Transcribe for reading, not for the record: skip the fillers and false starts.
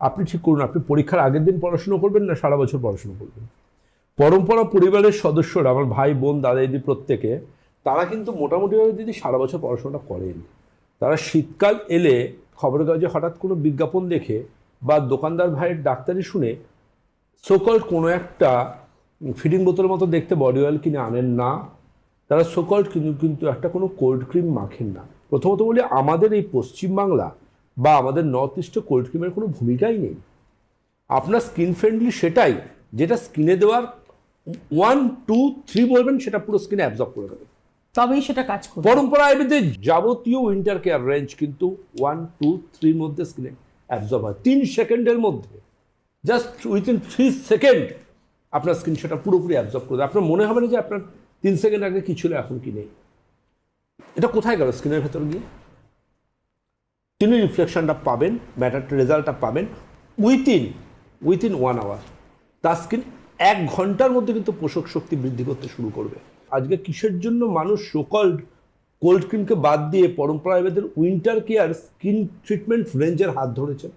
আপনি ঠিক করুন, আপনি পরীক্ষার আগের দিন পড়াশুনো করবেন না সারা বছর পড়াশুনো করবেন। পরম্পরা পরিবারের সদস্যরা, আমার ভাই বোন দাদা দিদি প্রত্যেকে, তারা কিন্তু মোটামুটিভাবে দিদি সারা বছর পড়াশোনাটা করেন। তারা শীতকাল এলে খবরের কাগজে হঠাৎ কোনো বিজ্ঞাপন দেখে বা দোকানদার ভাইয়ের ডাক্তারি শুনে সোকল্ড কোনো একটা ফিডিং বোতলের মতো দেখতে বডি অয়েল কিনে আনেন না। তারা সোকল্ড কিন্তু একটা কোনো কোল্ড ক্রিম মাখেন না। প্রথমত বলি, আমাদের এই পশ্চিমবাংলা বা আমাদের নর্থ ইস্টে কোল্ড ক্রিমের কোনো ভূমিকাই নেই। আপনার স্কিন ফ্রেন্ডলি সেটাই যেটা স্কিনে দেওয়ার 1, 2, 3 বলবেন, সেটা পুরো স্কিনে অ্যাবজর্ব করে দেবে, তবেই সেটা কাজ করবে। পরম্পরা আয়ুর্বেদের যাবতীয় উইন্টার কেয়ার রেঞ্জ কিন্তু 1, 2, 3 মধ্যে স্কিনে অ্যাবজর্ব হয় 3 সেকেন্ডের মধ্যে। জাস্ট উইথিন 3 সেকেন্ড আপনার স্কিন সেটা পুরোপুরি অ্যাবজর্ব করে দেয়। আপনার মনে হবে না যে আপনার 3 সেকেন্ড আগে কি ছিল এখন কি নেই। এটা কোথায় গেল স্কিনের ভেতর গিয়ে? তিনি রিফ্লেকশনটা পাবেন, ম্যাটারটা রেজাল্টটা পাবেন উইথিন 1 আওয়ার। তার স্কিন 1 ঘন্টার মধ্যে কিন্তু পোষক শক্তি বৃদ্ধি করতে শুরু করবে। আজকে কিসের জন্য মানুষ সোকল্ড কোল্ড ক্রিমকে বাদ দিয়ে পরম্পরা আয়ুর্বেদের উইন্টার কেয়ার স্কিন ট্রিটমেন্ট রেঞ্জের হাত ধরেছে?